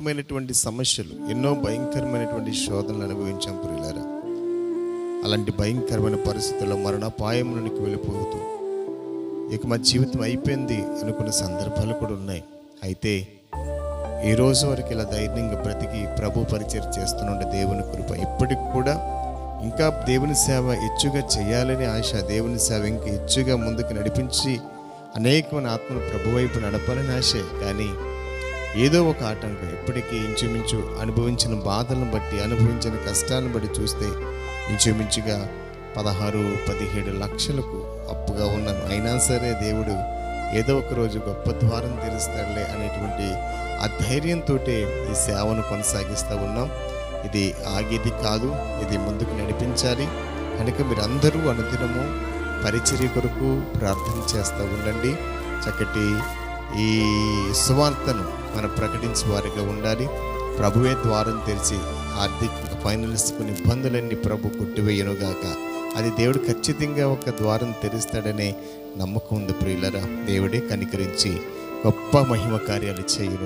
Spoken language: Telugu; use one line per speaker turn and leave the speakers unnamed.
మైనటువంటి సమస్యలు, ఎన్నో భయంకరమైనటువంటి శోధనలు అనుభవించాం ప్రియులారా. అలాంటి భయంకరమైన పరిస్థితుల్లో మరణాపాయంలోనికి వెళ్ళిపోతూ ఇక మా జీవితం అయిపోయింది అనుకున్న సందర్భాలు కూడా ఉన్నాయి. అయితే ఈ రోజు వరకు ఇలా ధైర్యంగా బ్రతికి ప్రభు పరిచయం చేస్తున్న దేవుని కృప ఇప్పటికి కూడా ఇంకా దేవుని సేవ హెచ్చుగా చేయాలని ఆశ, దేవుని సేవ ఇంకా హెచ్చుగా ముందుకు నడిపించి అనేకమైన ఆత్మను ప్రభు వైపు నడపాలని ఆశే. కానీ ఏదో ఒక ఆటంకం ఇప్పటికీ ఇంచుమించు అనుభవించిన బాధలను బట్టి, అనుభవించిన కష్టాలను బట్టి చూస్తే ఇంచుమించుగా 16-17 లక్షలకు అప్పుగా ఉన్నాను. అయినా సరే దేవుడు ఏదో ఒక రోజు గొప్ప ద్వారం తెరుస్తాడులే అనేటువంటి ఆ ధైర్యంతో ఈ సేవను కొనసాగిస్తూ ఉన్నాం. ఇది ఆగేది కాదు, ఇది ముందుకు నడిపించాలి. కనుక మీరందరూ అనుదినము పరిచర్య కొరకు ప్రార్థన చేస్తూ ఉండండి. చక్కటి ఈ సువార్తను మనం ప్రకటించే వారిగా ఉండాలి. ప్రభువే ద్వారం తెరిచి ఆర్థిక ఫైనాన్స్కు ఇబ్బందులన్నీ ప్రభు కొట్టివేయనుగాక. అది దేవుడు ఖచ్చితంగా ఒక ద్వారం తెరుస్తాడనే నమ్మకం ఉంది ప్రియులరా. దేవుడే కనికరించి గొప్ప మహిమ కార్యాలు చేయను.